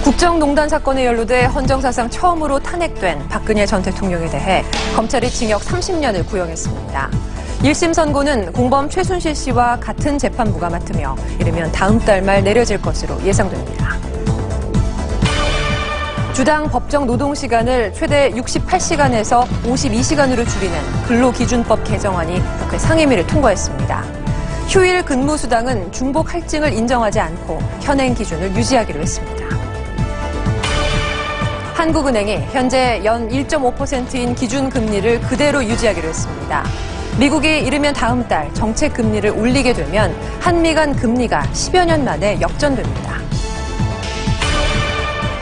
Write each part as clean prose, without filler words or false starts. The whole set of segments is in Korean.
국정농단 사건에 연루돼 헌정사상 처음으로 탄핵된 박근혜 전 대통령에 대해 검찰이 징역 30년을 구형했습니다. 1심 선고는 공범 최순실 씨와 같은 재판부가 맡으며 이르면 다음 달 말 내려질 것으로 예상됩니다. 주당 법정 노동시간을 최대 68시간에서 52시간으로 줄이는 근로기준법 개정안이 국회 상임위를 통과했습니다. 휴일 근무수당은 중복 할증을 인정하지 않고 현행 기준을 유지하기로 했습니다. 한국은행이 현재 연 1.5%인 기준금리를 그대로 유지하기로 했습니다. 미국이 이르면 다음 달 정책 금리를 올리게 되면 한미 간 금리가 10여 년 만에 역전됩니다.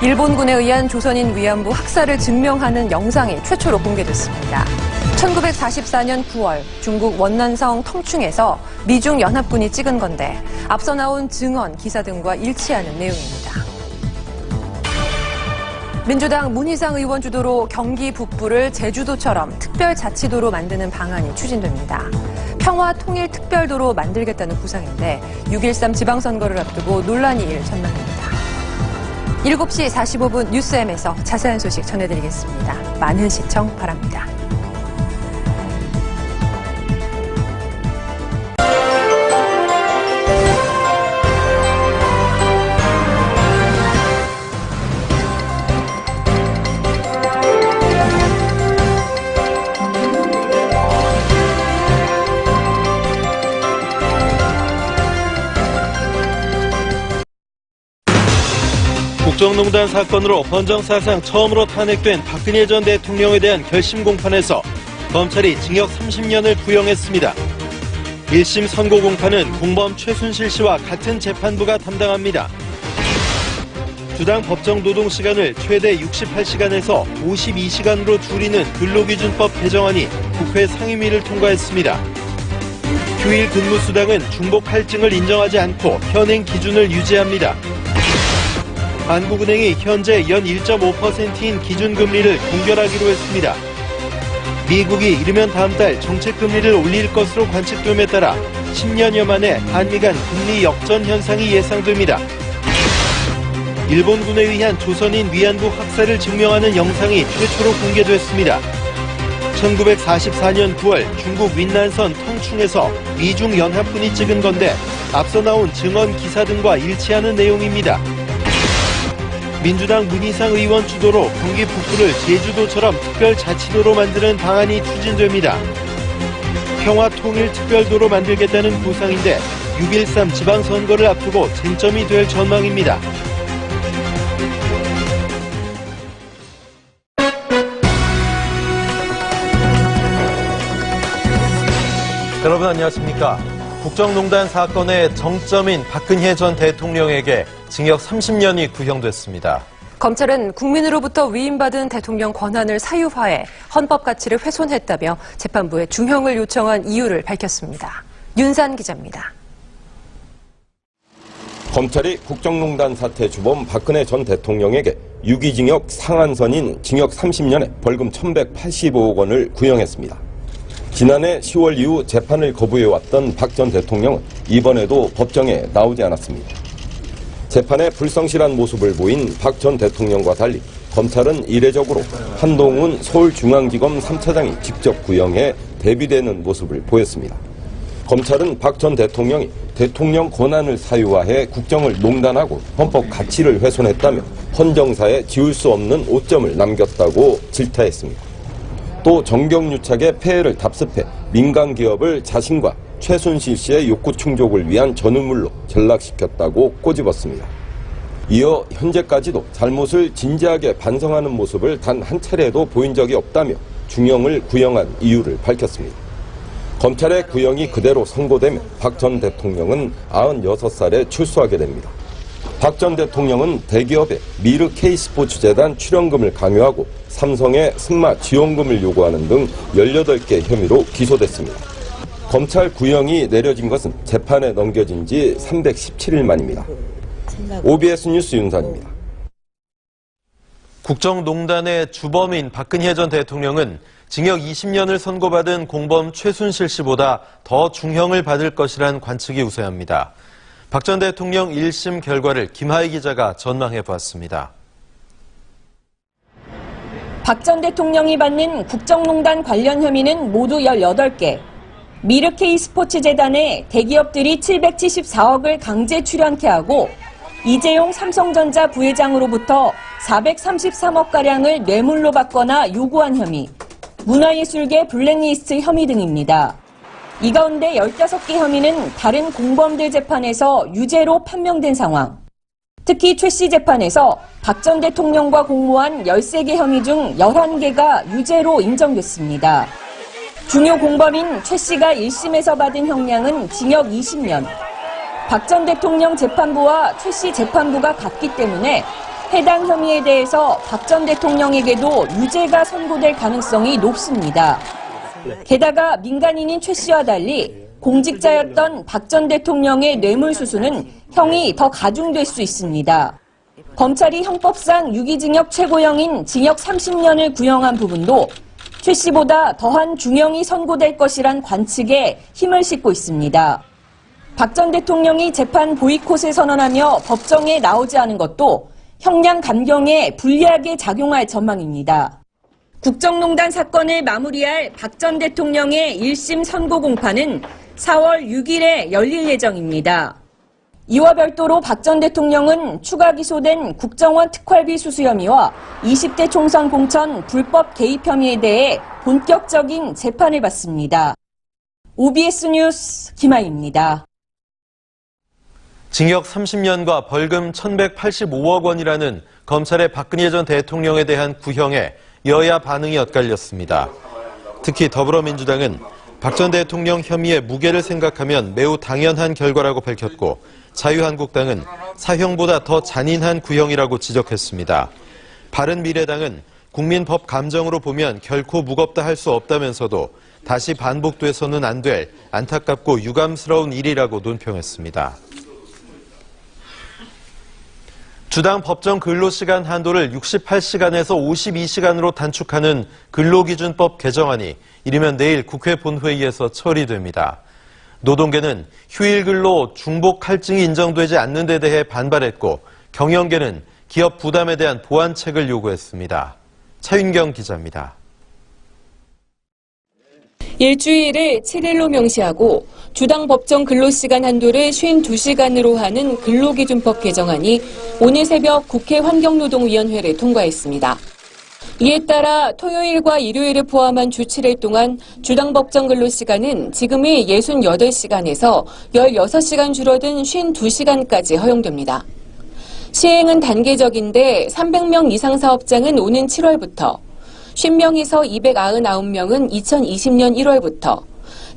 일본군에 의한 조선인 위안부 학살을 증명하는 영상이 최초로 공개됐습니다. 1944년 9월 중국 원난성 텅충에서 미중 연합군이 찍은 건데 앞서 나온 증언, 기사 등과 일치하는 내용입니다. 민주당 문희상 의원 주도로 경기 북부를 제주도처럼 특별자치도로 만드는 방안이 추진됩니다. 평화통일특별도로 만들겠다는 구상인데 6.13 지방선거를 앞두고 논란이 일 전망입니다. 7시 45분 뉴스M에서 자세한 소식 전해드리겠습니다. 많은 시청 바랍니다. 국정농단 사건으로 헌정사상 처음으로 탄핵된 박근혜 전 대통령에 대한 결심 공판에서 검찰이 징역 30년을 구형했습니다. 1심 선고 공판은 공범 최순실 씨와 같은 재판부가 담당합니다. 주당 법정 노동시간을 최대 68시간에서 52시간으로 줄이는 근로기준법 개정안이 국회 상임위를 통과했습니다. 휴일 근무수당은 중복 할증을 인정하지 않고 현행 기준을 유지합니다. 한국은행이 현재 연 1.5%인 기준금리를 동결하기로 했습니다. 미국이 이르면 다음 달 정책금리를 올릴 것으로 관측됨에 따라 10년여 만에 한미 간 금리 역전 현상이 예상됩니다. 일본군에 의한 조선인 위안부 학살을 증명하는 영상이 최초로 공개됐습니다. 1944년 9월 중국 윈난성 텅충에서 미중 연합군이 찍은 건데 앞서 나온 증언 기사 등과 일치하는 내용입니다. 민주당 문희상 의원 주도로 경기 북부를 제주도처럼 특별자치도로 만드는 방안이 추진됩니다. 평화통일특별도로 만들겠다는 구상인데 6.13 지방선거를 앞두고 쟁점이 될 전망입니다. 여러분 안녕하십니까? 국정농단 사건의 정점인 박근혜 전 대통령에게 징역 30년이 구형됐습니다. 검찰은 국민으로부터 위임받은 대통령 권한을 사유화해 헌법 가치를 훼손했다며 재판부에 중형을 요청한 이유를 밝혔습니다. 윤산 기자입니다. 검찰이 국정농단 사태 주범 박근혜 전 대통령에게 유기징역 상한선인 징역 30년에 벌금 1,185억 원을 구형했습니다. 지난해 10월 이후 재판을 거부해왔던 박 전 대통령은 이번에도 법정에 나오지 않았습니다. 재판에 불성실한 모습을 보인 박 전 대통령과 달리 검찰은 이례적으로 한동훈 서울중앙지검 3차장이 직접 구형해 대비되는 모습을 보였습니다. 검찰은 박 전 대통령이 대통령 권한을 사유화해 국정을 농단하고 헌법 가치를 훼손했다며 헌정사에 지울 수 없는 오점을 남겼다고 질타했습니다. 또 정경유착의 폐해를 답습해 민간 기업을 자신과 최순실 씨의 욕구 충족을 위한 전우물로 전락시켰다고 꼬집었습니다. 이어 현재까지도 잘못을 진지하게 반성하는 모습을 단 한 차례도 보인 적이 없다며 중형을 구형한 이유를 밝혔습니다. 검찰의 구형이 그대로 선고되면 박 전 대통령은 96살에 출소하게 됩니다. 박 전 대통령은 대기업의 미르 K스포츠재단 출연금을 강요하고 삼성의 승마 지원금을 요구하는 등 18개 혐의로 기소됐습니다. 검찰 구형이 내려진 것은 재판에 넘겨진 지 317일 만입니다. OBS 뉴스 윤산입니다. 국정농단의 주범인 박근혜 전 대통령은 징역 20년을 선고받은 공범 최순실 씨보다 더 중형을 받을 것이란 관측이 우세합니다. 박 전 대통령 1심 결과를 김하희 기자가 전망해 보았습니다. 박 전 대통령이 받는 국정농단 관련 혐의는 모두 18개. 미르케이 스포츠재단에 대기업들이 774억을 강제 출연케 하고 이재용 삼성전자 부회장으로부터 433억가량을 뇌물로 받거나 요구한 혐의, 문화예술계 블랙리스트 혐의 등입니다. 이 가운데 15개 혐의는 다른 공범들 재판에서 유죄로 판명된 상황. 특히 최 씨 재판에서 박 전 대통령과 공모한 13개 혐의 중 11개가 유죄로 인정됐습니다. 중요 공범인 최 씨가 1심에서 받은 형량은 징역 20년. 박 전 대통령 재판부와 최 씨 재판부가 같기 때문에 해당 혐의에 대해서 박 전 대통령에게도 유죄가 선고될 가능성이 높습니다. 게다가 민간인인 최 씨와 달리 공직자였던 박 전 대통령의 뇌물수수는 형이 더 가중될 수 있습니다. 검찰이 형법상 유기징역 최고형인 징역 30년을 구형한 부분도 최 씨보다 더한 중형이 선고될 것이란 관측에 힘을 싣고 있습니다. 박 전 대통령이 재판 보이콧을 선언하며 법정에 나오지 않은 것도 형량 감경에 불리하게 작용할 전망입니다. 국정농단 사건을 마무리할 박 전 대통령의 1심 선고 공판은 4월 6일에 열릴 예정입니다. 이와 별도로 박 전 대통령은 추가 기소된 국정원 특활비 수수 혐의와 20대 총선 공천 불법 개입 혐의에 대해 본격적인 재판을 받습니다. OBS 뉴스 김하희입니다. 징역 30년과 벌금 1,185억 원이라는 검찰의 박근혜 전 대통령에 대한 구형에 여야 반응이 엇갈렸습니다. 특히 더불어민주당은 박 전 대통령 혐의의 무게를 생각하면 매우 당연한 결과라고 밝혔고 자유한국당은 사형보다 더 잔인한 구형이라고 지적했습니다. 바른미래당은 국민 법 감정으로 보면 결코 무겁다 할 수 없다면서도 다시 반복돼서는 안 될 안타깝고 유감스러운 일이라고 논평했습니다. 주당 법정 근로시간 한도를 68시간에서 52시간으로 단축하는 근로기준법 개정안이 이르면 내일 국회 본회의에서 처리됩니다. 노동계는 휴일 근로 중복 할증이 인정되지 않는 데 대해 반발했고 경영계는 기업 부담에 대한 보완책을 요구했습니다. 차윤경 기자입니다. 일주일을 7일로 명시하고 주당 법정 근로시간 한도를 52시간으로 하는 근로기준법 개정안이 오늘 새벽 국회 환경노동위원회를 통과했습니다. 이에 따라 토요일과 일요일을 포함한 주 7일 동안 주당 법정 근로시간은 지금의 68시간에서 16시간 줄어든 52시간까지 허용됩니다. 시행은 단계적인데 300명 이상 사업장은 오는 7월부터 50명에서 299명은 2020년 1월부터,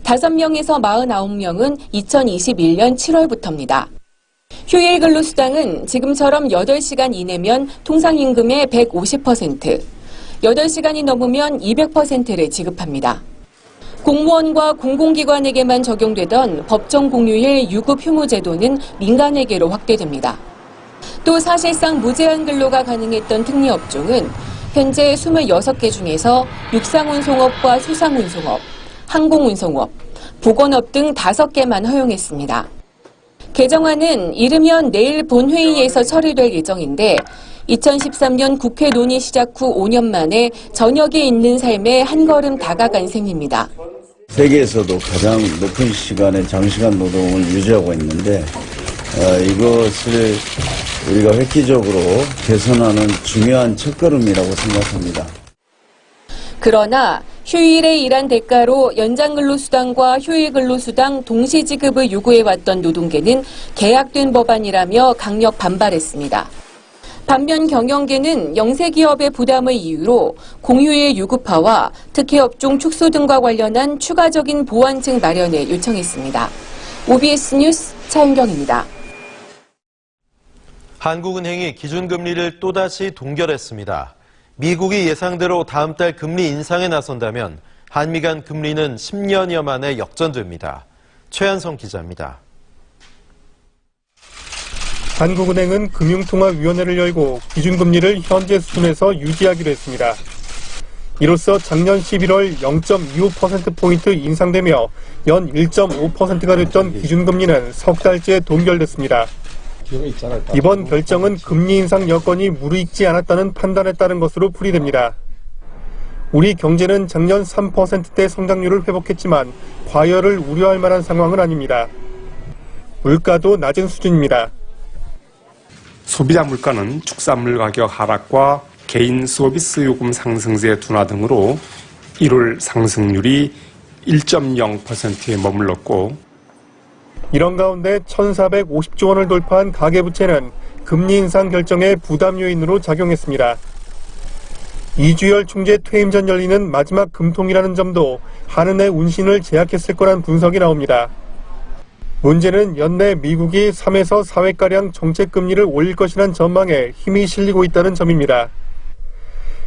5명에서 49명은 2021년 7월부터입니다. 휴일 근로수당은 지금처럼 8시간 이내면 통상임금의 150%, 8시간이 넘으면 200%를 지급합니다. 공무원과 공공기관에게만 적용되던 법정 공휴일 유급 휴무 제도는 민간에게로 확대됩니다. 또 사실상 무제한 근로가 가능했던 특례업종은 현재 26개 중에서 육상운송업과 수상운송업, 항공운송업, 보건업 등 5개만 허용했습니다. 개정안은 이르면 내일 본회의에서 처리될 예정인데 2013년 국회 논의 시작 후 5년 만에 전역에 있는 삶에 한 걸음 다가간 셈입니다. 세계에서도 가장 높은 시간의 장시간 노동을 유지하고 있는데 이것을 우리가 획기적으로 개선하는 중요한 첫걸음이라고 생각합니다. 그러나 휴일에 일한 대가로 연장근로수당과 휴일근로수당 동시지급을 요구해왔던 노동계는 계약된 법안이라며 강력 반발했습니다. 반면 경영계는 영세기업의 부담을 이유로 공휴일 유급화와 특혜업종 축소 등과 관련한 추가적인 보완책 마련을 요청했습니다. OBS 뉴스 차윤경입니다. 한국은행이 기준금리를 또다시 동결했습니다. 미국이 예상대로 다음 달 금리 인상에 나선다면 한미 간 금리는 10년여 만에 역전됩니다. 최한성 기자입니다. 한국은행은 금융통화위원회를 열고 기준금리를 현재 수준에서 유지하기로 했습니다. 이로써 작년 11월 0.25%포인트 인상되며 연 1.5%가 됐던 기준금리는 석 달째 동결됐습니다. 이번 결정은 금리 인상 여건이 무르익지 않았다는 판단에 따른 것으로 풀이됩니다. 우리 경제는 작년 3%대 성장률을 회복했지만 과열을 우려할 만한 상황은 아닙니다. 물가도 낮은 수준입니다. 소비자 물가는 축산물 가격 하락과 개인 서비스 요금 상승세 둔화 등으로 1월 상승률이 1.0%에 머물렀고, 이런 가운데 1,450조 원을 돌파한 가계부채는 금리 인상 결정의 부담 요인으로 작용했습니다. 이주열 총재 퇴임 전 열리는 마지막 금통이라는 점도 한은의 운신을 제약했을 거란 분석이 나옵니다. 문제는 연내 미국이 3에서 4회가량 정책금리를 올릴 것이란 전망에 힘이 실리고 있다는 점입니다.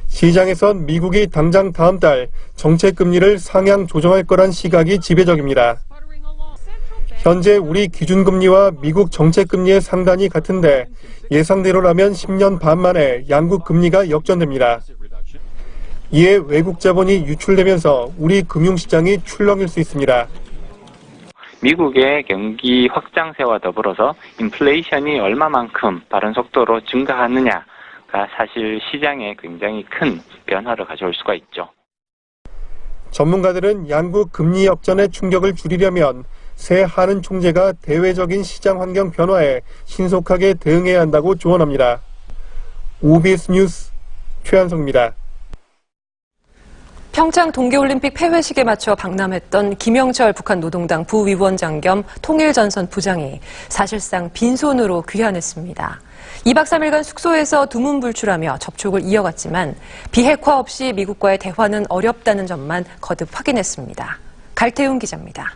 시장에선 미국이 당장 다음 달 정책금리를 상향 조정할 거란 시각이 지배적입니다. 현재 우리 기준금리와 미국 정책금리의 상단이 같은데 예상대로라면 10년 반 만에 양국 금리가 역전됩니다. 이에 외국 자본이 유출되면서 우리 금융시장이 출렁일 수 있습니다. 미국의 경기 확장세와 더불어서 인플레이션이 얼마만큼 빠른 속도로 증가하느냐가 사실 시장에 굉장히 큰 변화를 가져올 수가 있죠. 전문가들은 양국 금리 역전의 충격을 줄이려면 새 한은 총재가 대외적인 시장 환경 변화에 신속하게 대응해야 한다고 조언합니다. OBS 뉴스 최한성입니다. 평창 동계올림픽 폐회식에 맞춰 방남했던 김영철 북한 노동당 부위원장 겸 통일전선 부장이 사실상 빈손으로 귀환했습니다. 2박 3일간 숙소에서 두문불출하며 접촉을 이어갔지만 비핵화 없이 미국과의 대화는 어렵다는 점만 거듭 확인했습니다. 갈태훈 기자입니다.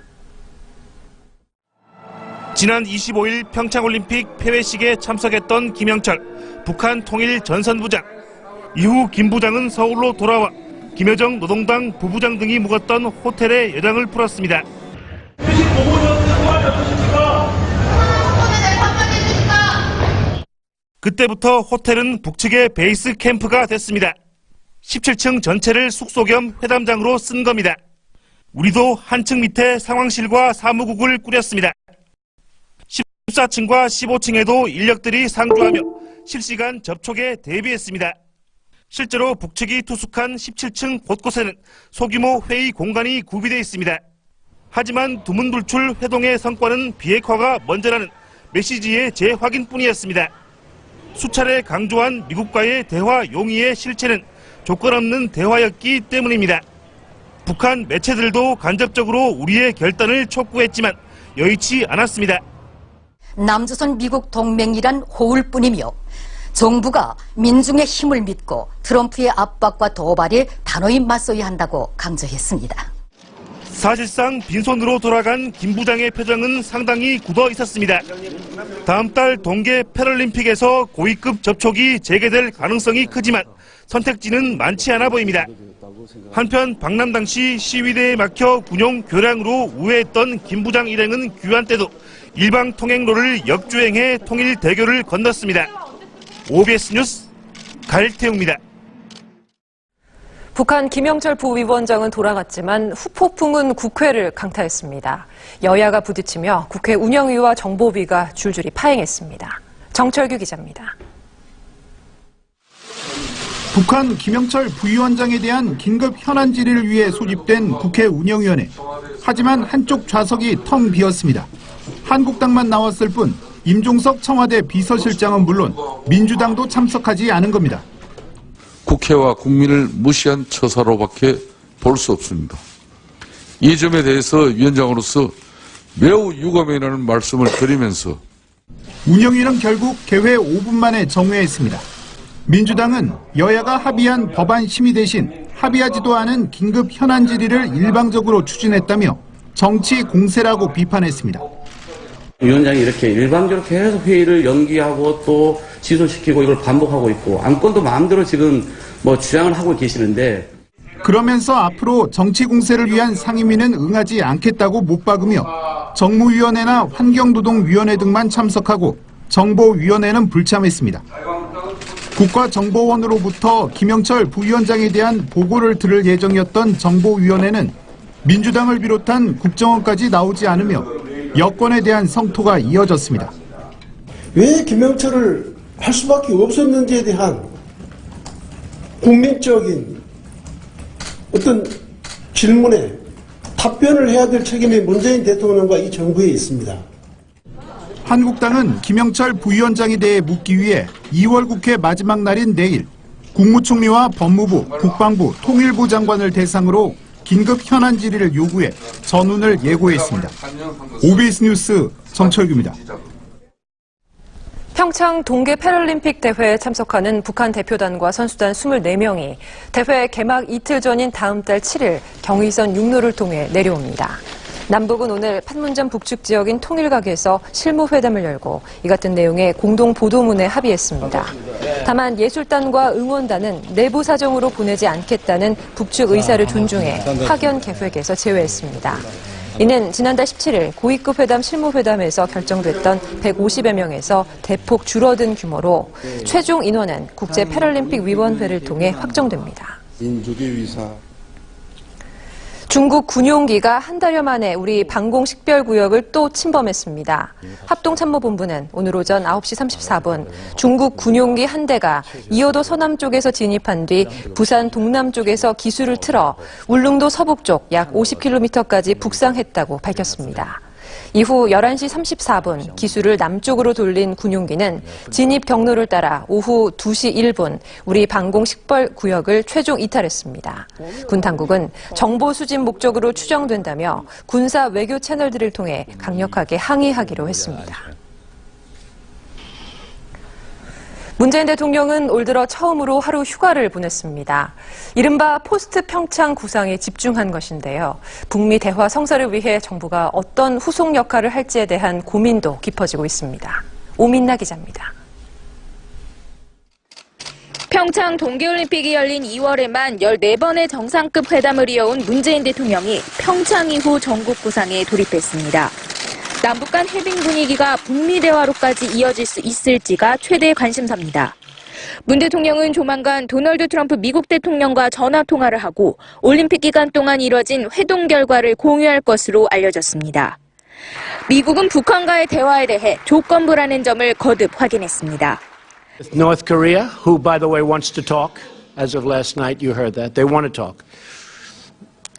지난 25일 평창올림픽 폐회식에 참석했던 김영철 북한 통일전선부장. 이후 김 부장은 서울로 돌아와 김여정 노동당 부부장 등이 묵었던 호텔에 여장을 풀었습니다. 그때부터 호텔은 북측의 베이스 캠프가 됐습니다. 17층 전체를 숙소 겸 회담장으로 쓴 겁니다. 우리도 한 층 밑에 상황실과 사무국을 꾸렸습니다. 14층과 15층에도 인력들이 상주하며 실시간 접촉에 대비했습니다. 실제로 북측이 투숙한 17층 곳곳에는 소규모 회의 공간이 구비되어 있습니다. 하지만 두문불출 회동의 성과는 비핵화가 먼저라는 메시지의 재확인뿐이었습니다. 수차례 강조한 미국과의 대화 용의의 실체는 조건 없는 대화였기 때문입니다. 북한 매체들도 간접적으로 우리의 결단을 촉구했지만 여의치 않았습니다. 남조선 미국 동맹이란 호울뿐이며 정부가 민중의 힘을 믿고 트럼프의 압박과 도발에 단호히 맞서야 한다고 강조했습니다. 사실상 빈손으로 돌아간 김 부장의 표정은 상당히 굳어 있었습니다. 다음 달 동계 패럴림픽에서 고위급 접촉이 재개될 가능성이 크지만 선택지는 많지 않아 보입니다. 한편 방남 당시 시위대에 막혀 군용 교량으로 우회했던 김 부장 일행은 귀환 때도 일방 통행로를 역주행해 통일 대교를 건넜습니다. OBS 뉴스 갈태웅입니다. 북한 김영철 부위원장은 돌아갔지만 후폭풍은 국회를 강타했습니다. 여야가 부딪히며 국회 운영위와 정보위가 줄줄이 파행했습니다. 정철규 기자입니다. 북한 김영철 부위원장에 대한 긴급 현안 질의를 위해 소집된 국회 운영위원회. 하지만 한쪽 좌석이 텅 비었습니다. 한국당만 나왔을 뿐 임종석 청와대 비서실장은 물론 민주당도 참석하지 않은 겁니다. 국회와 국민을 무시한 처사로밖에 볼 수 없습니다. 이 점에 대해서 위원장으로서 매우 유감이라는 말씀을 드리면서 운영위는 결국 개회 5분 만에 정회했습니다. 민주당은 여야가 합의한 법안 심의 대신 합의하지도 않은 긴급 현안 질의를 일방적으로 추진했다며 정치 공세라고 비판했습니다. 위원장이 이렇게 일방적으로 계속 회의를 연기하고 또 취소시키고 이걸 반복하고 있고 안건도 마음대로 지금 주장을 하고 계시는데 그러면서 앞으로 정치 공세를 위한 상임위는 응하지 않겠다고 못 박으며 정무위원회나 환경노동위원회 등만 참석하고 정보위원회는 불참했습니다. 국가정보원으로부터 김영철 부위원장에 대한 보고를 들을 예정이었던 정보위원회는 민주당을 비롯한 국정원까지 나오지 않으며 여권에 대한 성토가 이어졌습니다. 왜 김영철을 할 수밖에 없었는지에 대한 국민적인 어떤 질문에 답변을 해야 될 책임이 문재인 대통령과 이 정부에 있습니다. 한국당은 김영철 부위원장에 대해 묻기 위해 2월 국회 마지막 날인 내일 국무총리와 법무부, 국방부, 통일부 장관을 대상으로 긴급 현안 질의를 요구해 전운을 예고했습니다. OBS 뉴스 정철규입니다. 평창 동계 패럴림픽 대회에 참석하는 북한 대표단과 선수단 24명이 대회 개막 이틀 전인 다음 달 7일 경의선 육로를 통해 내려옵니다. 남북은 오늘 판문점 북측 지역인 통일각에서 실무회담을 열고 이 같은 내용의 공동 보도문에 합의했습니다. 다만 예술단과 응원단은 내부 사정으로 보내지 않겠다는 북측 의사를 존중해 파견 계획에서 제외했습니다. 이는 지난달 17일 고위급 회담 실무회담에서 결정됐던 150여 명에서 대폭 줄어든 규모로 최종 인원은 국제 패럴림픽 위원회를 통해 확정됩니다. 민족의 위사. 중국 군용기가 한 달여 만에 우리 방공 식별구역을 또 침범했습니다. 합동참모본부는 오늘 오전 9시 34분 중국 군용기 한 대가 이어도 서남 쪽에서 진입한 뒤 부산 동남 쪽에서 기수를 틀어 울릉도 서북쪽 약 50km까지 북상했다고 밝혔습니다. 이후 11시 34분 기수를 남쪽으로 돌린 군용기는 진입 경로를 따라 오후 2시 1분 우리 방공 식별 구역을 최종 이탈했습니다. 군 당국은 정보 수집 목적으로 추정된다며 군사 외교 채널들을 통해 강력하게 항의하기로 했습니다. 문재인 대통령은 올 들어 처음으로 하루 휴가를 보냈습니다. 이른바 포스트 평창 구상에 집중한 것인데요. 북미 대화 성사를 위해 정부가 어떤 후속 역할을 할지에 대한 고민도 깊어지고 있습니다. 오민나 기자입니다. 평창 동계올림픽이 열린 2월에만 14번의 정상급 회담을 이어온 문재인 대통령이 평창 이후 전국 구상에 돌입했습니다. 남북 간 해빙 분위기가 북미 대화로까지 이어질 수 있을지가 최대 관심사입니다. 문 대통령은 조만간 도널드 트럼프 미국 대통령과 전화 통화를 하고 올림픽 기간 동안 이뤄진 회동 결과를 공유할 것으로 알려졌습니다. 미국은 북한과의 대화에 대해 조건부라는 점을 거듭 확인했습니다. North Korea, who by the way wants to talk, as of last night you heard that, they want to talk.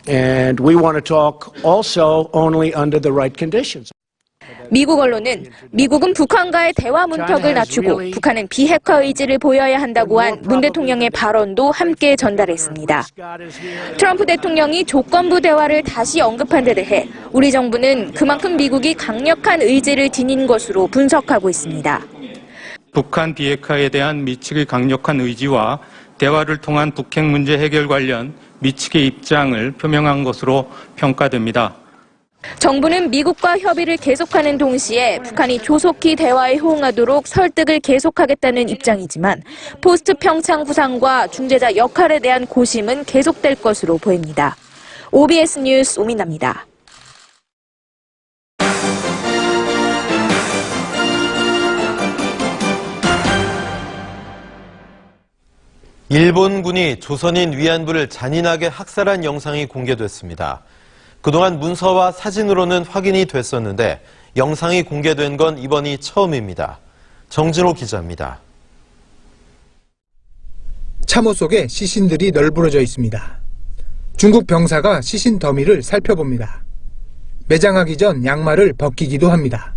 And we want to talk also only under the right conditions. 미국 언론은 미국은 북한과의 대화 문턱을 낮추고 북한은 비핵화 의지를 보여야 한다고 한 문 대통령의 발언도 함께 전달했습니다. 트럼프 대통령이 조건부 대화를 다시 언급한 데 대해 우리 정부는 그만큼 미국이 강력한 의지를 지닌 것으로 분석하고 있습니다. 북한 비핵화에 대한 미측의 강력한 의지와 대화를 통한 북핵 문제 해결 관련 미측의 입장을 표명한 것으로 평가됩니다. 정부는 미국과 협의를 계속하는 동시에 북한이 조속히 대화에 호응하도록 설득을 계속하겠다는 입장이지만 포스트 평창 구상과 중재자 역할에 대한 고심은 계속될 것으로 보입니다. OBS 뉴스 오민나입니다. 일본군이 조선인 위안부를 잔인하게 학살한 영상이 공개됐습니다. 그동안 문서와 사진으로는 확인이 됐었는데 영상이 공개된 건 이번이 처음입니다. 정진호 기자입니다. 참호 속에 시신들이 널브러져 있습니다. 중국 병사가 시신 더미를 살펴봅니다. 매장하기 전 양말을 벗기기도 합니다.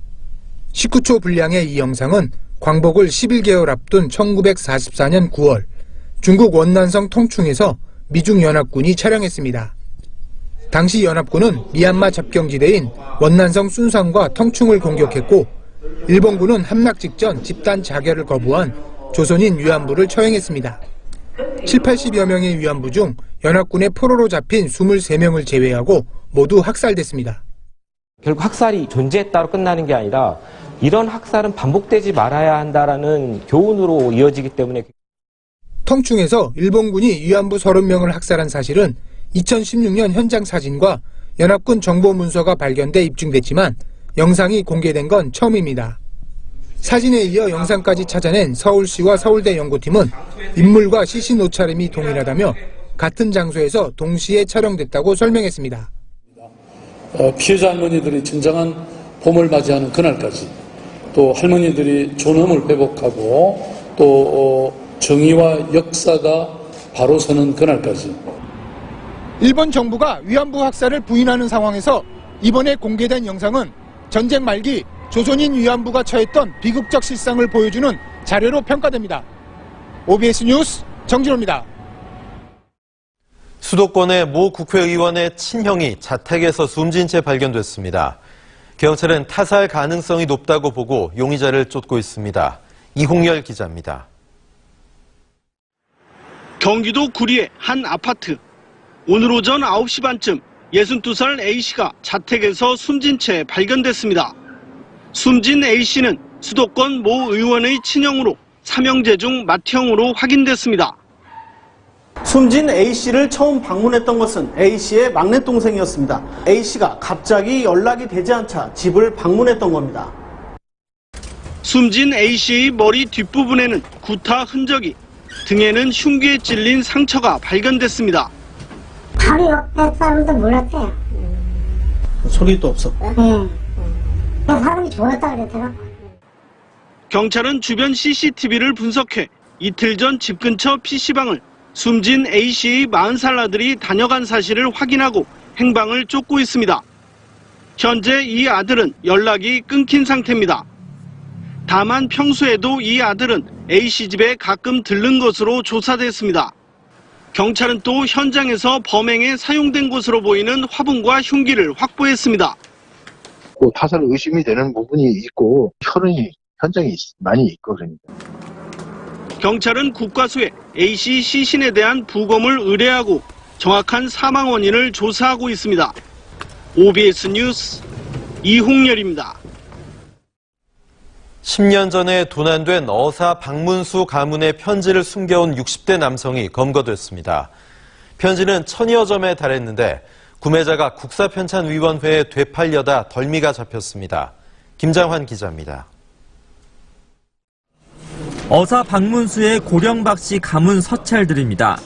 19초 분량의 이 영상은 광복을 11개월 앞둔 1944년 9월 중국 원난성 통충에서 미중 연합군이 촬영했습니다. 당시 연합군은 미얀마 접경지대인 원난성 순상과 텅충을 공격했고 일본군은 함락 직전 집단 자결을 거부한 조선인 위안부를 처형했습니다. 80여 명의 위안부 중 연합군의 포로로 잡힌 23명을 제외하고 모두 학살됐습니다. 결국 학살이 존재했다로 끝나는 게 아니라 이런 학살은 반복되지 말아야 한다라는 교훈으로 이어지기 때문에 텅충에서 일본군이 위안부 30명을 학살한 사실은 2016년 현장 사진과 연합군 정보 문서가 발견돼 입증됐지만 영상이 공개된 건 처음입니다. 사진에 이어 영상까지 찾아낸 서울시와 서울대 연구팀은 인물과 시신 옷차림이 동일하다며 같은 장소에서 동시에 촬영됐다고 설명했습니다. 피해자 할머니들이 진정한 봄을 맞이하는 그날까지, 또 할머니들이 존엄을 회복하고 또 정의와 역사가 바로 서는 그날까지. 일본 정부가 위안부 학살을 부인하는 상황에서 이번에 공개된 영상은 전쟁 말기 조선인 위안부가 처했던 비극적 실상을 보여주는 자료로 평가됩니다. OBS 뉴스 정진호입니다. 수도권의 모 국회의원의 친형이 자택에서 숨진 채 발견됐습니다. 경찰은 타살 가능성이 높다고 보고 용의자를 쫓고 있습니다. 이홍열 기자입니다. 경기도 구리의 한 아파트. 오늘 오전 9시 반쯤 62살 A씨가 자택에서 숨진 채 발견됐습니다. 숨진 A씨는 수도권 모 의원의 친형으로 삼형제 중 맏형으로 확인됐습니다. 숨진 A씨를 처음 방문했던 것은 A씨의 막내 동생이었습니다. A씨가 갑자기 연락이 되지 않자 집을 방문했던 겁니다. 숨진 A씨의 머리 뒷부분에는 구타 흔적이, 등에는 흉기에 찔린 상처가 발견됐습니다. 바로 옆에 사람도 몰랐어요. 소리도 없었고. 사람이 죽었다 그랬더라. 경찰은 주변 CCTV를 분석해 이틀 전 집 근처 PC방을 숨진 A씨의 40살 아들이 다녀간 사실을 확인하고 행방을 쫓고 있습니다. 현재 이 아들은 연락이 끊긴 상태입니다. 다만 평소에도 이 아들은 A씨 집에 가끔 들른 것으로 조사됐습니다. 경찰은 또 현장에서 범행에 사용된 것으로 보이는 화분과 흉기를 확보했습니다. 타살 의심이 되는 부분이 있고 혈흔이 현장에 많이 있고 그러니까. 경찰은 국과수에 A씨 시신에 대한 부검을 의뢰하고 정확한 사망 원인을 조사하고 있습니다. OBS 뉴스 이홍열입니다. 10년 전에 도난된 어사 박문수 가문의 편지를 숨겨온 60대 남성이 검거됐습니다. 편지는 1000여 점에 달했는데 구매자가 국사편찬위원회에 되팔려다 덜미가 잡혔습니다. 김장환 기자입니다. 어사 박문수의 고령박씨 가문 서찰들입니다.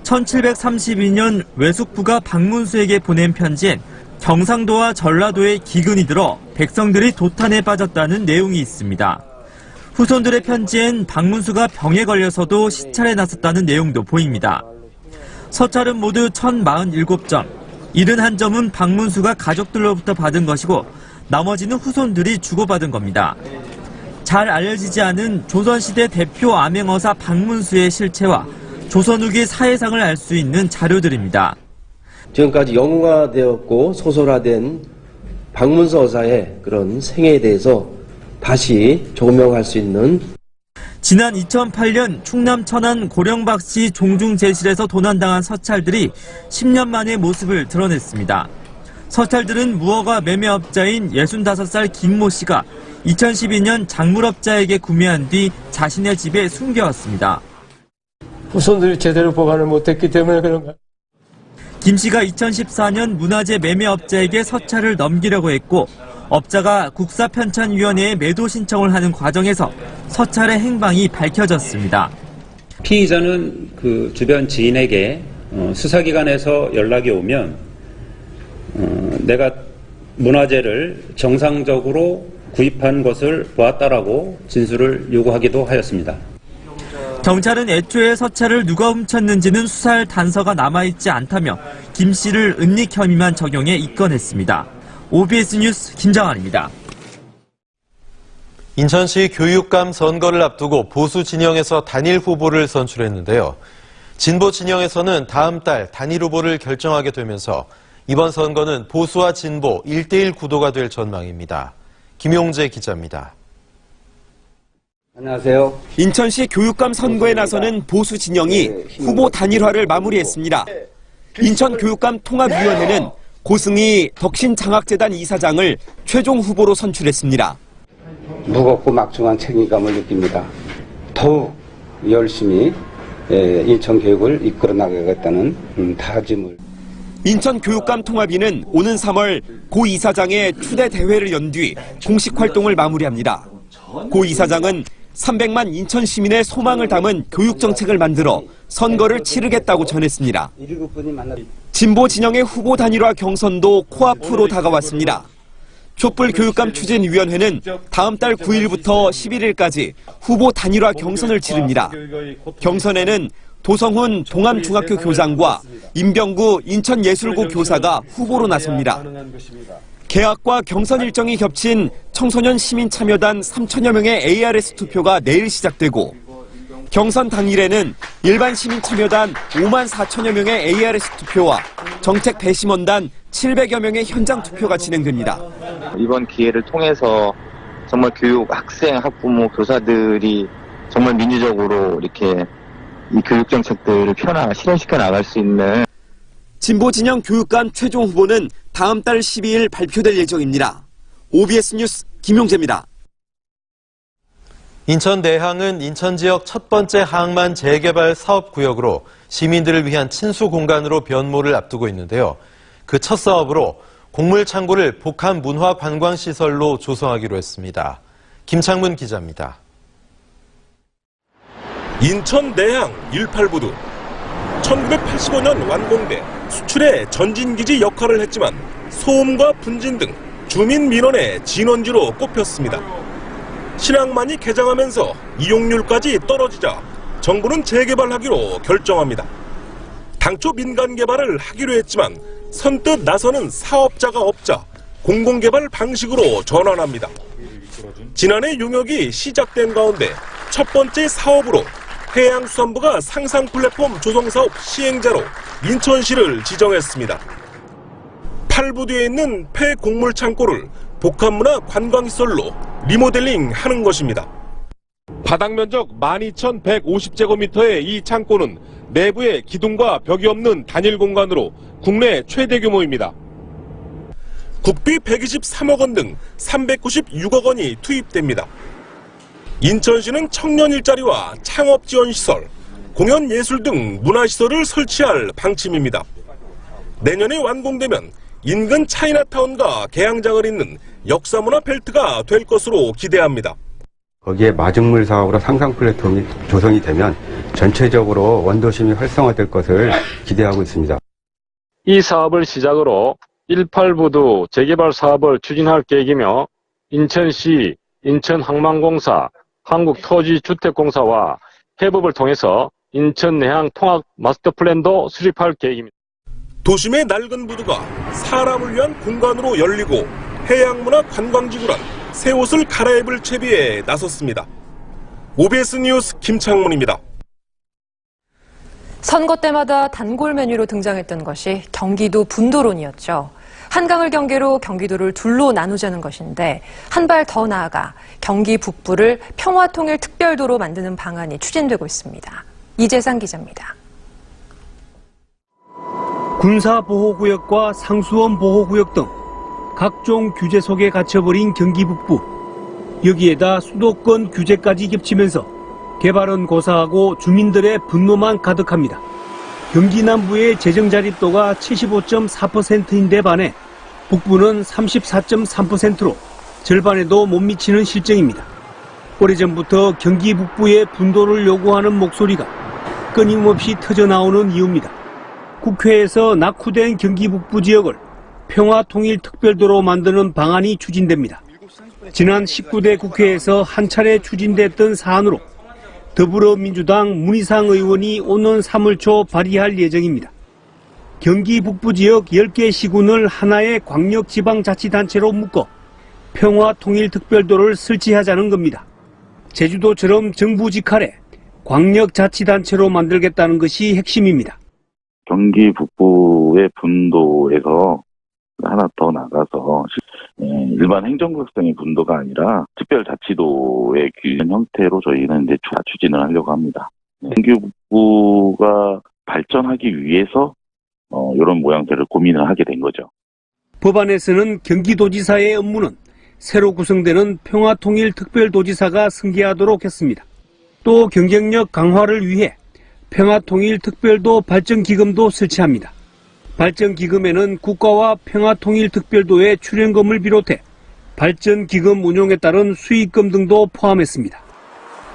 1732년 외숙부가 박문수에게 보낸 편지엔 경상도와 전라도에 기근이 들어 백성들이 도탄에 빠졌다는 내용이 있습니다. 후손들의 편지엔 박문수가 병에 걸려서도 시찰에 나섰다는 내용도 보입니다. 서찰은 모두 1047점, 71점은 박문수가 가족들로부터 받은 것이고 나머지는 후손들이 주고받은 겁니다. 잘 알려지지 않은 조선시대 대표 암행어사 박문수의 실체와 조선 후기 사회상을 알 수 있는 자료들입니다. 지금까지 영화되었고 소설화된 박문수 어사의 그런 생애에 대해서 다시 조명할 수 있는. 지난 2008년 충남 천안 고령박씨 종중제실에서 도난당한 서찰들이 10년 만에 모습을 드러냈습니다. 서찰들은 무허가 매매업자인 65살 김모 씨가 2012년 작물업자에게 구매한 뒤 자신의 집에 숨겨왔습니다. 후손들이 제대로 보관을 못했기 때문에 그런가. 김 씨가 2014년 문화재 매매업자에게 서찰을 넘기려고 했고 업자가 국사편찬위원회에 매도 신청을 하는 과정에서 서찰의 행방이 밝혀졌습니다. 피의자는 그 주변 지인에게 수사기관에서 연락이 오면 내가 문화재를 정상적으로 구입한 것을 보았다라고 진술을 요구하기도 하였습니다. 경찰은 애초에 서찰을 누가 훔쳤는지는 수사할 단서가 남아있지 않다며 김 씨를 은닉 혐의만 적용해 입건했습니다. OBS 뉴스 김장환입니다. 인천시 교육감 선거를 앞두고 보수 진영에서 단일 후보를 선출했는데요. 진보 진영에서는 다음 달 단일 후보를 결정하게 되면서 이번 선거는 보수와 진보 1대1 구도가 될 전망입니다. 김용재 기자입니다. 안녕하세요. 인천시 교육감 선거에 나서는 보수 진영이 후보 단일화를 마무리했습니다. 인천 교육감 통합위원회는 고승희 덕신장학재단 이사장을 최종 후보로 선출했습니다. 무겁고 막중한 책임감을 느낍니다. 더욱 열심히 인천 교육을 이끌어 나가겠다는 다짐을. 인천 교육감 통합위는 오는 3월 고 이사장의 추대 대회를 연 뒤 공식 활동을 마무리합니다. 고 이사장은 300만 인천 시민의 소망을 담은 교육 정책을 만들어 선거를 치르겠다고 전했습니다. 진보 진영의 후보 단일화 경선도 코앞으로 다가왔습니다. 촛불 교육감 추진위원회는 다음 달 9일부터 11일까지 후보 단일화 경선을 치릅니다. 경선에는 도성훈 동암중학교 교장과 임병구 인천예술고 교사가 후보로 나섭니다. 개학과 경선 일정이 겹친 청소년 시민참여단 3천여 명의 ARS 투표가 내일 시작되고 경선 당일에는 일반 시민참여단 5만 4천여 명의 ARS 투표와 정책 배심원단 700여 명의 현장 투표가 진행됩니다. 이번 기회를 통해서 정말 교육, 학생, 학부모, 교사들이 정말 민주적으로 이렇게 이 교육 정책들을 실현시켜 나갈 수 있는 진보 진영 교육감 최종 후보는 다음 달 12일 발표될 예정입니다. OBS 뉴스 김용재입니다. 인천 내항은 인천 지역 첫 번째 항만 재개발 사업구역으로 시민들을 위한 친수 공간으로 변모를 앞두고 있는데요. 그 첫 사업으로 곡물 창고를 복합 문화 관광 시설로 조성하기로 했습니다. 김창문 기자입니다. 인천 내항 18부두 1985년 완공돼 수출의 전진기지 역할을 했지만 소음과 분진 등 주민 민원의 진원지로 꼽혔습니다. 신항만이 개장하면서 이용률까지 떨어지자 정부는 재개발하기로 결정합니다. 당초 민간 개발을 하기로 했지만 선뜻 나서는 사업자가 없자 공공개발 방식으로 전환합니다. 지난해 용역이 시작된 가운데 첫 번째 사업으로 해양수산부가 상상 플랫폼 조성사업 시행자로 인천시를 지정했습니다. 8부두에 있는 폐곡물 창고를 복합문화 관광시설로 리모델링하는 것입니다. 바닥 면적 12,150제곱미터의 이 창고는 내부에 기둥과 벽이 없는 단일 공간으로 국내 최대 규모입니다. 국비 123억 원 등 396억 원이 투입됩니다. 인천시는 청년 일자리와 창업 지원 시설, 공연 예술 등 문화시설을 설치할 방침입니다. 내년에 완공되면 인근 차이나타운과 개항장을 잇는 역사문화 벨트가 될 것으로 기대합니다. 거기에 마중물 사업으로 상상 플랫폼이 조성이 되면 전체적으로 원도심이 활성화될 것을 기대하고 있습니다. 이 사업을 시작으로 18부두 재개발 사업을 추진할 계획이며 인천시, 인천항만공사, 한국토지주택공사와 협업을 통해서 인천 내항 통합 마스터 플랜도 수립할 계획입니다. 도심의 낡은 부두가 사람을 위한 공간으로 열리고 해양문화 관광지구란 새 옷을 갈아입을 채비에 나섰습니다. OBS 뉴스 김창문입니다. 선거 때마다 단골 메뉴로 등장했던 것이 경기도 분도론이었죠. 한강을 경계로 경기도를 둘로 나누자는 것인데 한 발 더 나아가 경기 북부를 평화통일특별도로 만드는 방안이 추진되고 있습니다. 이재상 기자입니다. 군사보호구역과 상수원보호구역 등 각종 규제 속에 갇혀버린 경기 북부. 여기에다 수도권 규제까지 겹치면서 개발은 고사하고 주민들의 분노만 가득합니다. 경기 남부의 재정 자립도가 75.4%인데 반해 북부는 34.3%로 절반에도 못 미치는 실정입니다. 오래전부터 경기 북부의 분도를 요구하는 목소리가 끊임없이 터져나오는 이유입니다. 국회에서 낙후된 경기 북부 지역을 평화통일특별도로 만드는 방안이 추진됩니다. 지난 19대 국회에서 한 차례 추진됐던 사안으로 더불어민주당 문희상 의원이 오는 3월 초 발의할 예정입니다. 경기 북부 지역 10개 시군을 하나의 광역지방자치단체로 묶어 평화통일특별도를 설치하자는 겁니다. 제주도처럼 정부 직할에 광역자치단체로 만들겠다는 것이 핵심입니다. 경기 북부의 분도에서 하나 더 나가서 일반 행정구역성의 분도가 아니라 특별자치도의 규정 형태로 저희는 이제 추진을 하려고 합니다. 경기 북부가 발전하기 위해서 이런 모양새를 고민을 하게 된 거죠. 법안에서는 경기도지사의 업무는 새로 구성되는 평화통일특별도지사가 승계하도록 했습니다. 또 경쟁력 강화를 위해 평화통일특별도 발전기금도 설치합니다. 발전기금에는 국가와 평화통일특별도의 출연금을 비롯해 발전기금 운용에 따른 수익금 등도 포함했습니다.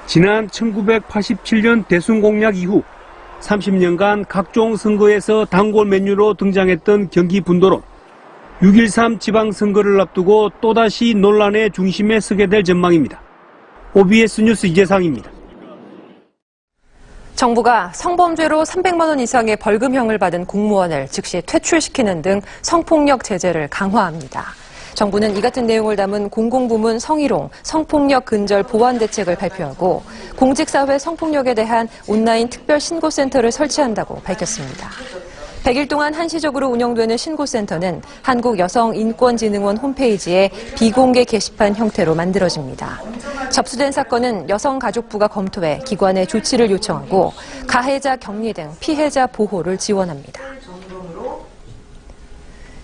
지난 1987년 대순공약 이후 30년간 각종 선거에서 단골 메뉴로 등장했던 경기 분도론, 6.13 지방선거를 앞두고 또다시 논란의 중심에 서게 될 전망입니다. OBS 뉴스 이재상입니다. 정부가 성범죄로 300만 원 이상의 벌금형을 받은 공무원을 즉시 퇴출시키는 등 성폭력 제재를 강화합니다. 정부는 이 같은 내용을 담은 공공부문 성희롱, 성폭력 근절 보완 대책을 발표하고 공직사회 성폭력에 대한 온라인 특별 신고센터를 설치한다고 밝혔습니다. 100일 동안 한시적으로 운영되는 신고센터는 한국여성인권진흥원 홈페이지에 비공개 게시판 형태로 만들어집니다. 접수된 사건은 여성가족부가 검토해 기관에 조치를 요청하고 가해자 격리 등 피해자 보호를 지원합니다.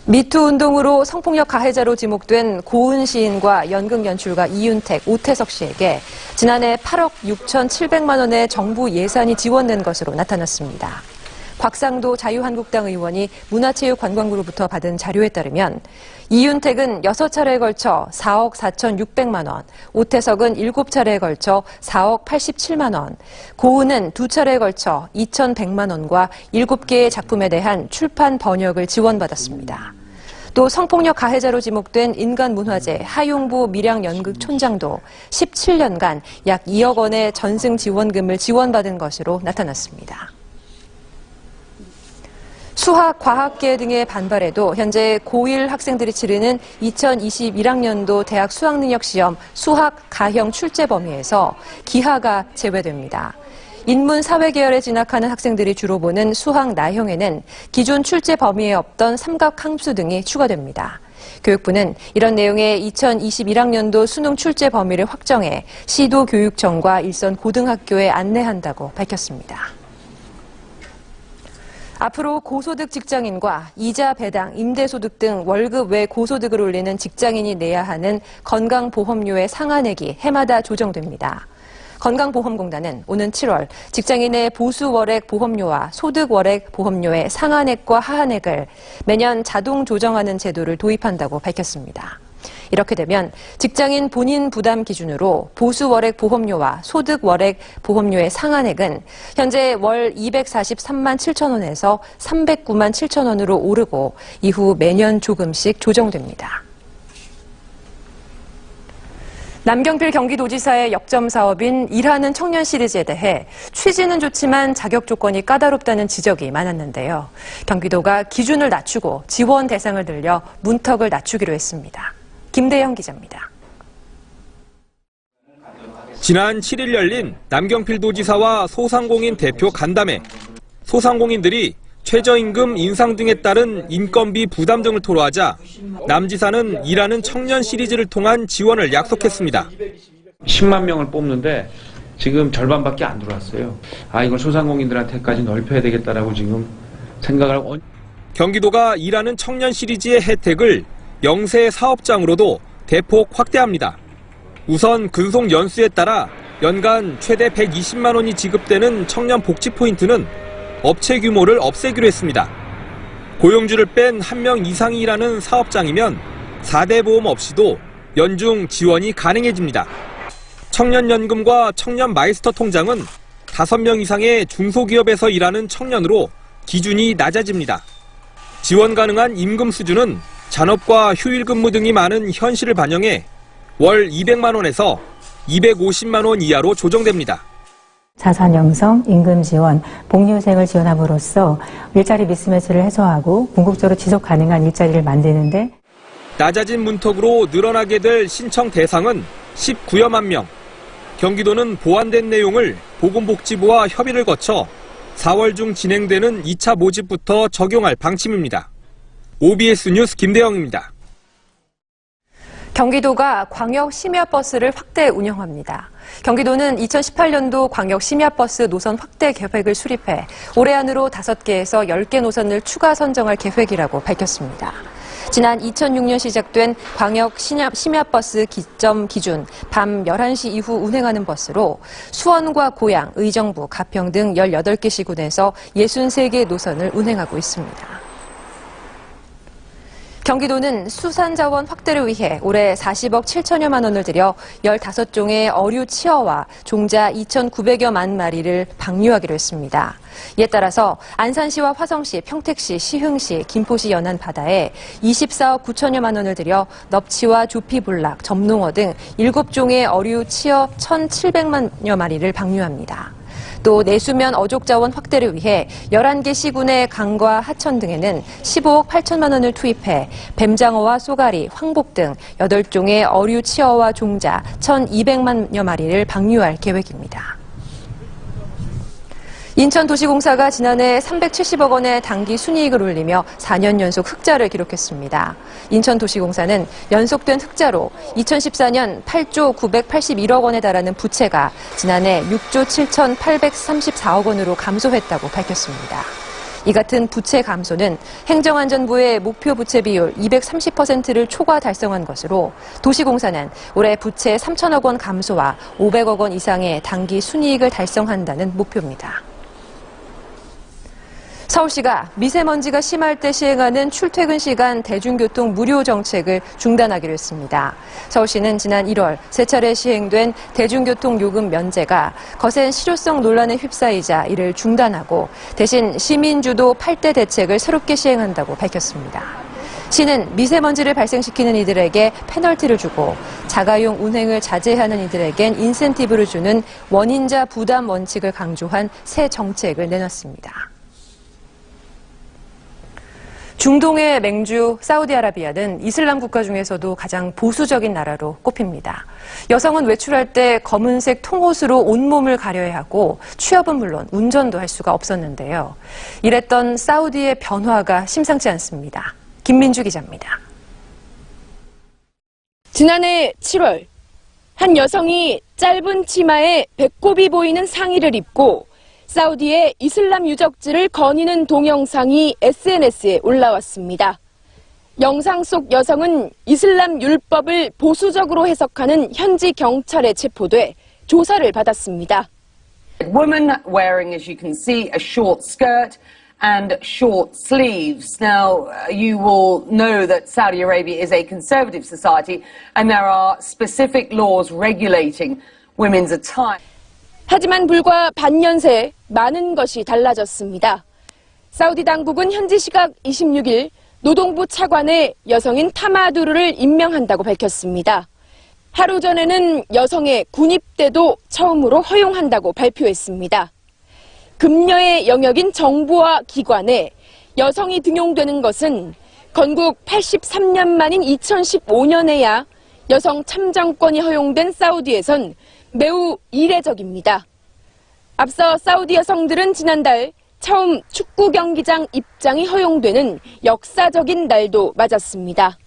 미투 운동으로 성폭력 가해자로 지목된 고은 시인과 연극 연출가 이윤택, 오태석 씨에게 지난해 8억 6,700만 원의 정부 예산이 지원된 것으로 나타났습니다. 곽상도 자유한국당 의원이 문화체육관광부로부터 받은 자료에 따르면 이윤택은 6차례에 걸쳐 4억 4,600만 원, 오태석은 7차례에 걸쳐 4억 87만 원, 고은은 2차례에 걸쳐 2,100만 원과 7개의 작품에 대한 출판 번역을 지원받았습니다. 또 성폭력 가해자로 지목된 인간문화재 하용보 밀양연극촌장도 17년간 약 2억 원의 전승 지원금을 지원받은 것으로 나타났습니다. 수학, 과학계 등의 반발에도 현재 고1 학생들이 치르는 2021학년도 대학 수학능력시험 수학 가형 출제 범위에서 기하가 제외됩니다. 인문 사회 계열에 진학하는 학생들이 주로 보는 수학 나형에는 기존 출제 범위에 없던 삼각함수 등이 추가됩니다. 교육부는 이런 내용의 2021학년도 수능 출제 범위를 확정해 시도교육청과 일선 고등학교에 안내한다고 밝혔습니다. 앞으로 고소득 직장인과 이자 배당, 임대소득 등 월급 외 고소득을 올리는 직장인이 내야 하는 건강보험료의 상한액이 해마다 조정됩니다. 건강보험공단은 오는 7월 직장인의 보수월액 보험료와 소득월액 보험료의 상한액과 하한액을 매년 자동 조정하는 제도를 도입한다고 밝혔습니다. 이렇게 되면 직장인 본인 부담 기준으로 보수월액 보험료와 소득월액 보험료의 상한액은 현재 월 243만 7천 원에서 309만 7천 원으로 오르고 이후 매년 조금씩 조정됩니다. 남경필 경기도지사의 역점 사업인 일하는 청년 시리즈에 대해 취지는 좋지만 자격 조건이 까다롭다는 지적이 많았는데요. 경기도가 기준을 낮추고 지원 대상을 늘려 문턱을 낮추기로 했습니다. 김대영 기자입니다. 지난 7일 열린 남경필 도지사와 소상공인 대표 간담회. 소상공인들이 최저임금 인상 등에 따른 인건비 부담 등을 토로하자 남 지사는 일하는 청년 시리즈를 통한 지원을 약속했습니다. 10만 명을 뽑는데 지금 절반밖에 안 들어왔어요. 이걸 소상공인들한테까지 넓혀야 되겠다라고 지금 생각을 하고. 경기도가 일하는 청년 시리즈의 혜택을 영세 사업장으로도 대폭 확대합니다. 우선 근속 연수에 따라 연간 최대 120만 원이 지급되는 청년 복지 포인트는 업체 규모를 없애기로 했습니다. 고용주를 뺀 1명 이상이 일하는 사업장이면 4대 보험 없이도 연중 지원이 가능해집니다. 청년연금과 청년 마이스터 통장은 5명 이상의 중소기업에서 일하는 청년으로 기준이 낮아집니다. 지원 가능한 임금 수준은 잔업과 휴일근무 등이 많은 현실을 반영해 월 200만 원에서 250만 원 이하로 조정됩니다. 자산 형성, 임금 지원, 복리후생을 지원함으로써 일자리 미스매치를 해소하고 궁극적으로 지속 가능한 일자리를 만드는데 낮아진 문턱으로 늘어나게 될 신청 대상은 19여만 명. 경기도는 보완된 내용을 보건복지부와 협의를 거쳐 4월 중 진행되는 2차 모집부터 적용할 방침입니다. OBS 뉴스 김대영입니다. 경기도가 광역 심야버스를 확대 운영합니다. 경기도는 2018년도 광역 심야버스 노선 확대 계획을 수립해 올해 안으로 5개에서 10개 노선을 추가 선정할 계획이라고 밝혔습니다. 지난 2006년 시작된 광역 심야버스 기점 기준 밤 11시 이후 운행하는 버스로 수원과 고양, 의정부, 가평 등 18개 시군에서 63개 노선을 운행하고 있습니다. 경기도는 수산자원 확대를 위해 올해 40억 7천여만 원을 들여 15종의 어류 치어와 종자 2,900여만 마리를 방류하기로 했습니다. 이에 따라서 안산시와 화성시, 평택시, 시흥시, 김포시 연안 바다에 24억 9천여만 원을 들여 넙치와 조피, 볼락, 점농어 등 7종의 어류 치어 1,700만여 마리를 방류합니다. 또 내수면 어족 자원 확대를 위해 11개 시군의 강과 하천 등에는 15억 8천만 원을 투입해 뱀장어와 쏘가리, 황복 등 8종의 어류 치어와 종자 1,200만여 마리를 방류할 계획입니다. 인천도시공사가 지난해 370억 원의 당기 순이익을 올리며 4년 연속 흑자를 기록했습니다. 인천도시공사는 연속된 흑자로 2014년 8조 981억 원에 달하는 부채가 지난해 6조 7,834억 원으로 감소했다고 밝혔습니다. 이 같은 부채 감소는 행정안전부의 목표 부채 비율 230%를 초과 달성한 것으로 도시공사는 올해 부채 3천억 원 감소와 500억 원 이상의 당기 순이익을 달성한다는 목표입니다. 서울시가 미세먼지가 심할 때 시행하는 출퇴근 시간 대중교통 무료 정책을 중단하기로 했습니다. 서울시는 지난 1월 세 차례 시행된 대중교통 요금 면제가 거센 실효성 논란에 휩싸이자 이를 중단하고 대신 시민주도 8대 대책을 새롭게 시행한다고 밝혔습니다. 시는 미세먼지를 발생시키는 이들에게 페널티를 주고 자가용 운행을 자제하는 이들에겐 인센티브를 주는 원인자 부담 원칙을 강조한 새 정책을 내놨습니다. 중동의 맹주 사우디아라비아는 이슬람 국가 중에서도 가장 보수적인 나라로 꼽힙니다. 여성은 외출할 때 검은색 통옷으로 온몸을 가려야 하고 취업은 물론 운전도 할 수가 없었는데요. 이랬던 사우디의 변화가 심상치 않습니다. 김민주 기자입니다. 지난해 7월 한 여성이 짧은 치마에 배꼽이 보이는 상의를 입고 사우디의 이슬람 유적지를 거니는 동영상이 SNS에 올라왔습니다. 영상 속 여성은 이슬람 율법을 보수적으로 해석하는 현지 경찰에 체포돼 조사를 받았습니다. Woman wearing, as you can see, a short skirt and short sleeves. Now, you will know that Saudi Arabia is a conservative society and there are specific laws regulating women's attire. 하지만 불과 반년 새 많은 것이 달라졌습니다. 사우디 당국은 현지 시각 26일 노동부 차관에 여성인 타마두르를 임명한다고 밝혔습니다. 하루 전에는 여성의 군입대도 처음으로 허용한다고 발표했습니다. 금녀의 영역인 정부와 기관에 여성이 등용되는 것은 건국 83년 만인 2015년에야 여성 참정권이 허용된 사우디에선 매우 이례적입니다. 앞서 사우디 여성들은 지난달 처음 축구 경기장 입장이 허용되는 역사적인 날도 맞았습니다.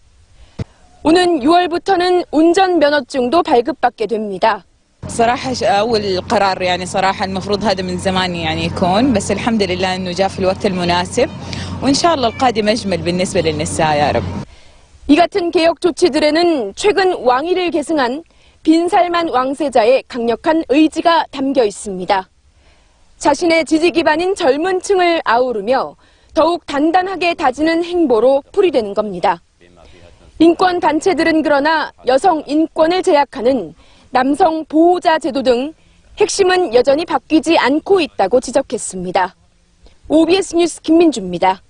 오는 6월부터는 운전면허증도 발급받게 됩니다. صراحة أول قرار يعني صراحة المفروض هذا من زمان يعني يكون بس الحمد لله إنه جاء في الوقت المناسب وإن شاء الله القادم أجمل بالنسبة للنساء يا رب. 이 같은 개혁 조치들에는 최근 왕위를 계승한 빈살만 왕세자의 강력한 의지가 담겨 있습니다. 자신의 지지 기반인 젊은 층을 아우르며 더욱 단단하게 다지는 행보로 풀이되는 겁니다. 인권 단체들은 그러나 여성 인권을 제약하는 남성 보호자 제도 등 핵심은 여전히 바뀌지 않고 있다고 지적했습니다. OBS 뉴스 김민주입니다.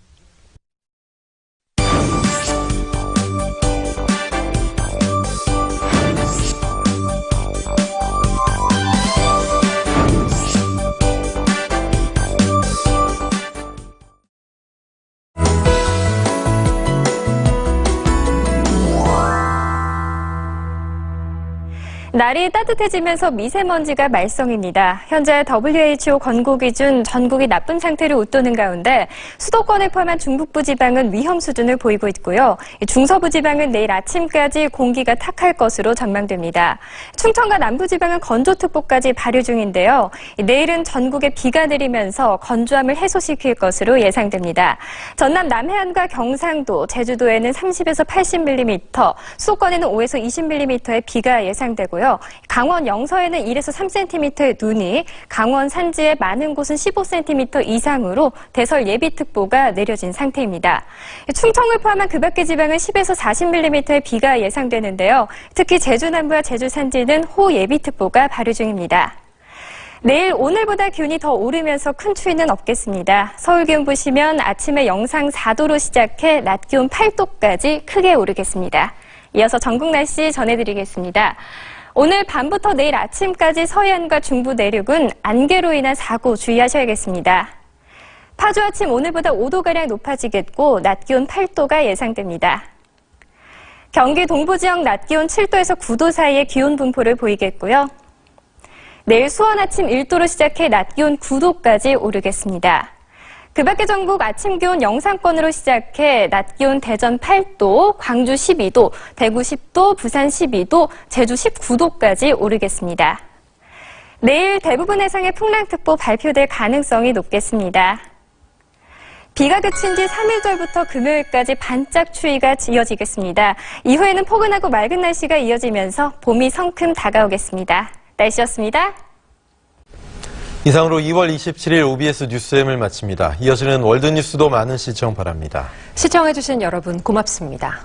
날이 따뜻해지면서 미세먼지가 말썽입니다. 현재 WHO 권고 기준 전국이 나쁜 상태를 웃도는 가운데 수도권을 포함한 중북부 지방은 위험 수준을 보이고 있고요. 중서부 지방은 내일 아침까지 공기가 탁할 것으로 전망됩니다. 충청과 남부 지방은 건조특보까지 발효 중인데요. 내일은 전국에 비가 내리면서 건조함을 해소시킬 것으로 예상됩니다. 전남 남해안과 경상도, 제주도에는 30에서 80mm, 수도권에는 5에서 20mm의 비가 예상되고요. 있고요. 강원 영서에는 1에서 3cm의 눈이, 강원 산지의 많은 곳은 15cm 이상으로 대설 예비특보가 내려진 상태입니다. 충청을 포함한 그 밖의 지방은 10에서 40mm의 비가 예상되는데요. 특히 제주 남부와 제주 산지는 호예비특보가 발효 중입니다. 내일 오늘보다 기온이 더 오르면서 큰 추위는 없겠습니다. 서울 기온 보시면 아침에 영상 4도로 시작해 낮 기온 8도까지 크게 오르겠습니다. 이어서 전국 날씨 전해드리겠습니다. 오늘 밤부터 내일 아침까지 서해안과 중부 내륙은 안개로 인한 사고 주의하셔야겠습니다. 파주 아침 오늘보다 5도가량 높아지겠고 낮 기온 8도가 예상됩니다. 경기 동부 지역 낮 기온 7도에서 9도 사이의 기온 분포를 보이겠고요. 내일 수원 아침 1도로 시작해 낮 기온 9도까지 오르겠습니다. 그 밖의 전국 아침 기온 영상권으로 시작해 낮 기온 대전 8도, 광주 12도, 대구 10도, 부산 12도, 제주 19도까지 오르겠습니다. 내일 대부분 해상에 풍랑특보 발표될 가능성이 높겠습니다. 비가 그친 뒤 3일절부터 금요일까지 반짝 추위가 이어지겠습니다. 이후에는 포근하고 맑은 날씨가 이어지면서 봄이 성큼 다가오겠습니다. 날씨였습니다. 이상으로 2월 27일 OBS 뉴스엠을 마칩니다. 이어지는 월드뉴스도 많은 시청 바랍니다. 시청해주신 여러분 고맙습니다.